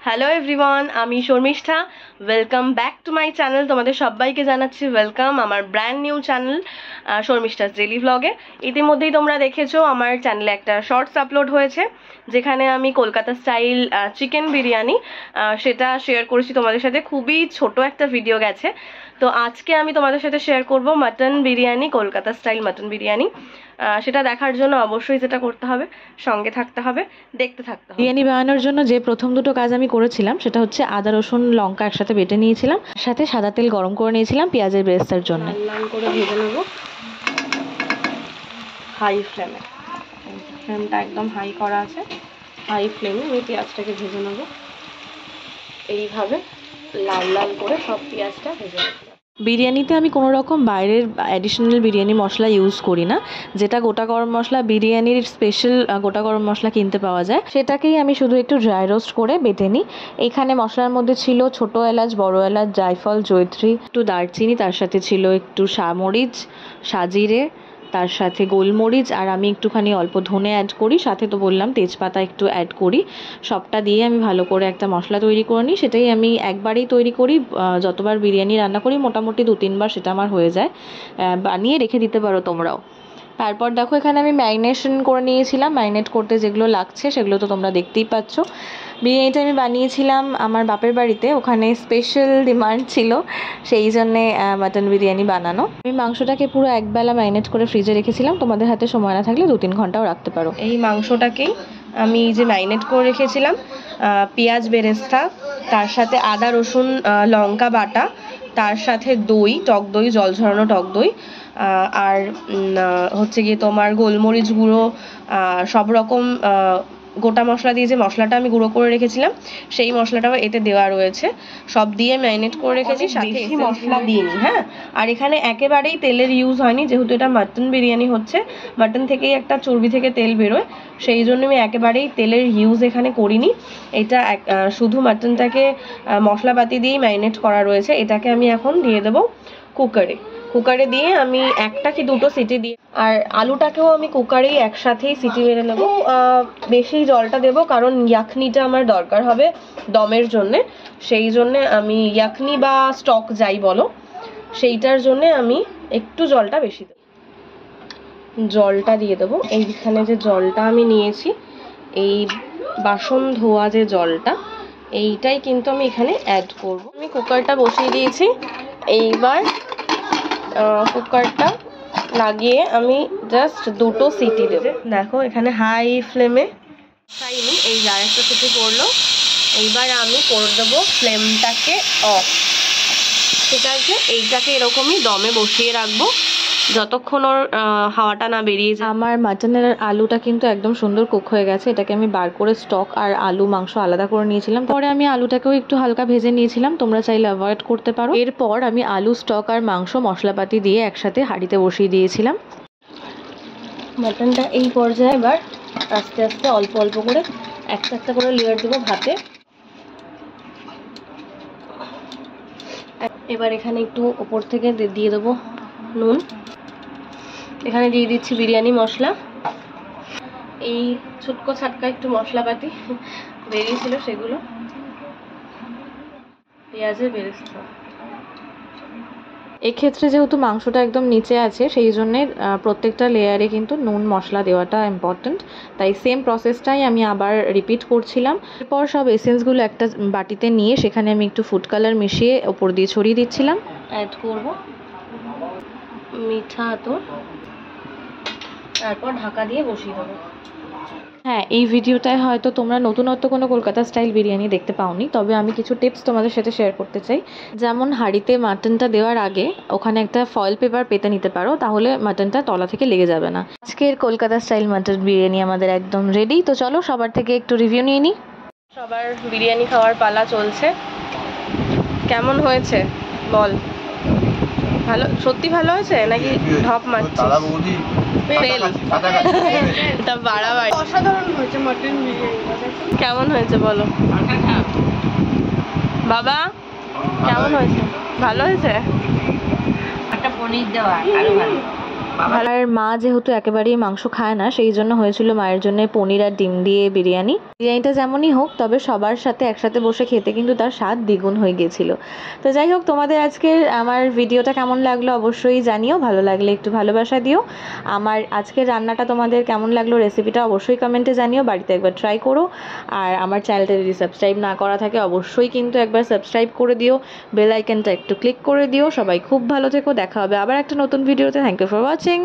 Hello everyone, আমি Sharmistha. Welcome back to my channel. তোমাদের সবাইকে জানাচ্ছি ওয়েলকাম আমার brand new channel Sharmistha's daily ব্লগে। ইতিমধ্যেই তোমরা দেখেছো আমার চ্যানেলে একটা শর্টস আপলোড হয়েছে, যেখানে আমি কলকাতা স্টাইল চিকেন বিরিয়ানি সেটা শেয়ার করেছি তোমাদের সাথে। খুবই ছোট একটা ভিডিও গেছে। তো আজকে আমি তোমাদের সাথে শেয়ার করব mutton biryani, Kolkata style mutton biryani. সেটা দেখার জন্য অবশ্যই যেটা করতে হবে, সঙ্গে থাকতে হবে, দেখতে থাকতে হবে। বিরিয়ানি বানানোর জন্য যে প্রথম দুটো কাজ আমি করেছিলাম সেটা হচ্ছে আদা রসুন লঙ্কা একসাথে বেটে নিয়েছিলাম, সাথে সাদা তেল গরম করে নিয়েছিলাম পেঁয়াজের বেরেস্তার জন্য। লাল করে ভেজে নেব হাই ফ্লেমে। ফ্লেমটা একদম হাই করা আছে। হাই ফ্লেমে আমি পেঁয়াজটাকে ভেজে নেব এইভাবে, লাল লাল করে সব পেঁয়াজটা ভেজে নেব। বিরিয়ানিতে আমি কোনো রকম বাইরের অ্যাডিশনাল বিরিয়ানি মশলা ইউজ করি না। যেটা গোটা গরম মশলা, বিরিয়ানির স্পেশাল গোটা গরম মশলা কিনতে পাওয়া যায়, সেটাকেই আমি শুধু একটু ড্রাই রোস্ট করে বেটে নিই। এখানে মশলার মধ্যে ছিল ছোটো এলাচ, বড় এলাচ, জায়ফল, জয়ত্রী, একটু দারচিনি, তার সাথে ছিল একটু মরিচ, সাজিরে, তার সাথে গোলমরিচ, আর আমি একটুখানি অল্প ধনে অ্যাড করি, সাথে তো বললাম তেজপাতা একটু অ্যাড করি। সবটা দিয়ে আমি ভালো করে একটা মশলা তৈরি করে নিই। সেটাই আমি একবারেই তৈরি করি, যতবার বিরিয়ানি রান্না করি মোটামুটি 2-3 বার সেটা আমার হয়ে যায়। বানিয়ে রেখে দিতে পারো তোমরাও। তারপর দেখো এখানে আমি ম্যারিনেশন করে নিয়েছিলাম। ম্যারিনেট করতে যেগুলো লাগছে সেগুলো তো তোমরা দেখতেই পাচ্ছ। বিরিয়ানিটা আমি বানিয়েছিলাম আমার বাপের বাড়িতে, ওখানে স্পেশাল ডিমান্ড ছিল, সেই জন্যে মাটন বিরিয়ানি বানানো। আমি মাংসটাকে পুরো একবেলা ম্যারিনেট করে ফ্রিজে রেখেছিলাম। তোমাদের হাতে সময় না থাকলে 2-3 ঘন্টাও রাখতে পারো। এই মাংসটাকেই আমি যে ম্যারিনেট করে রেখেছিলাম, পেঁয়াজ বেরেস্তা, তার সাথে আদা রসুন লঙ্কা বাটা, তার সাথে দই, টক দই, জল ঝরানো টক দই, আর হচ্ছে গিয়ে তোমার গোলমরিচ গুঁড়ো, সব রকম গোটা মশলা দিয়ে যে মশলাটা আমি গুঁড়ো করে রেখেছিলাম সেই মশলাটাও এতে দেওয়া রয়েছে। সব দিয়ে ম্যারিনেট করে রেখেছি, সাথে বেশি মশলা দিইনি। হ্যাঁ, আর এখানে একেবারেই তেলের ইউজ হয়নি, যেহেতু এটা মাটন বিরিয়ানি হচ্ছে, মাটন থেকেই একটা চর্বি থেকে তেল বেরোয়, সেই জন্য আমি একেবারেই তেলের ইউজ এখানে করিনি। এটা শুধু মাটনটাকে মশলাপাতি দিয়েই ম্যারিনেট করা রয়েছে। এটাকে আমি এখন দিয়ে দেবো কুকারে দিয়ে আমি 1টা কি 2টো সিটি দিয়ে, আর আলুটাকেও আমি কুকারেই একসাথেই সিটি মেরে নেবো। বেশি জলটা দেবো কারণ ইয়াখনিটা আমার দরকার হবে দমের জন্যে, সেই জন্যে আমি ইয়াখনি বা স্টক যাই বলো, সেইটার জন্যে আমি একটু জলটা বেশি দেবো। জলটা দিয়ে দেবো। এইখানে যে জলটা আমি নিয়েছি, এই বাসন ধোয়া যে জলটা, এইটাই কিন্তু আমি এখানে অ্যাড করব। আমি কুকারটা বসিয়ে দিয়েছি। এইবার কুকারটা লাগিয়ে আমি জাস্ট 2টো সিটি দেবো। দেখো এখানে হাই ফ্লেমে খাইনি, এই আরেকটা সিটি পড়লো। এইবার আমি করে দেবো ফ্লেমটাকে অফ। ঠিক আছে, এইটাকে এরকমই দমে বসিয়ে রাখবো যতক্ষণ ওর হাওয়াটা না বেরিয়ে যায়। আমার মাটনের আলুটা কিন্তু একদম সুন্দর কুক হয়ে গেছে। এটাকে আমি বার করে স্টক আর আলু মাংস আলাদা করে নিয়েছিলাম। পরে আমি আলুটাকেও একটু হালকা ভেজে নিয়েছিলাম, তোমরা চাইলে অ্যাভয়েড করতে পারো। এরপর আমি আলু, স্টক আর মাংস মশলাপাতি দিয়ে একসাথে হাঁড়িতে বসিয়ে দিয়েছিলাম। মাটনটা এই পর্যায়ে এবার আস্তে আস্তে অল্প অল্প করে একটা একটা করে লেয়ার দেবো ভাতে। এবার এখানে একটু ওপর থেকে দিয়ে দেবো নুন। এখানে দিয়ে দিচ্ছি বিরিয়ানি মশলা। এই ছুটকো ছাটকা একটু মশলাপাতি বেরিয়েছিল সেগুলো, পেঁয়াজের বেরেস্তা। এক্ষেত্রে যেহেতু মাংসটা একদম নিচে আছে, সেই জন্যে প্রত্যেকটা লেয়ারে কিন্তু নুন মশলা দেওয়াটা ইম্পর্ট্যান্ট, তাই সেম প্রসেসটাই আমি আবার রিপিট করছিলাম। এরপর সব এসেন্সগুলো একটা বাটিতে নিয়ে সেখানে আমি একটু ফুড কালার মিশিয়ে ওপর দিয়ে ছড়িয়ে দিচ্ছিলাম। অ্যাড করব মিঠা আতর, তারপর ঢাকা দিয়ে বসিয়ে দেবো। হ্যাঁ, এই ভিডিওটায় হয়তো তোমরা নতুনত্ব কোনো কলকাতা স্টাইল বিরিয়ানি দেখতে পাওনি, তবে আমি কিছু টিপস তোমাদের সাথে শেয়ার করতে চাই। যেমন হাঁড়িতে মাটনটা দেওয়ার আগে ওখানে একটা ফয়েল পেপার পেতে নিতে পারো, তাহলে মাটনটা তলা থেকে লেগে যাবে না। আজকের কলকাতা স্টাইল মাটন বিরিয়ানি আমাদের একদম রেডি। তো চলো সবার থেকে একটু রিভিউ নিয়ে নিই। সবার বিরিয়ানি খাওয়ার পালা চলছে। কেমন হয়েছে বল? ভালো, সত্যি ভালো হয়েছে নাকি ঢপ মারছিস? এটা বাড়াবাড়ি। অসাধারণ হয়েছে মাটন বিরিয়ানি। কেমন হয়েছে বলো বাবা, কেমন হয়েছে? ভালো হয়েছে? একটা পনির দেওয়া আরো ভালো। আর মা যেহেতু একেবারেই মাংস খায় না, সেই জন্য হয়েছিল মায়ের জন্য পনির আর ডিম দিয়ে বিরিয়ানিটা যেমনই হোক, তবে সবার সাথে একসাথে বসে খেতে কিন্তু তার স্বাদ দ্বিগুণ হয়ে গিয়েছিল। তো যাই হোক, তোমাদের আজকের আমার ভিডিওটা কেমন লাগলো অবশ্যই জানিও, ভালো লাগলে একটু ভালোবাসা দিও। আমার আজকের রান্নাটা তোমাদের কেমন লাগলো, রেসিপিটা অবশ্যই কমেন্টে জানিও, বাড়িতে একবার ট্রাই করো। আর আমার চ্যানেলটা যদি সাবস্ক্রাইব না করা থাকে অবশ্যই কিন্তু একবার সাবস্ক্রাইব করে দিও, বেল আইকনটা একটু ক্লিক করে দিও। সবাই খুব ভালো থেকো, দেখা হবে আবার একটা নতুন ভিডিওতে। Thank you for watching.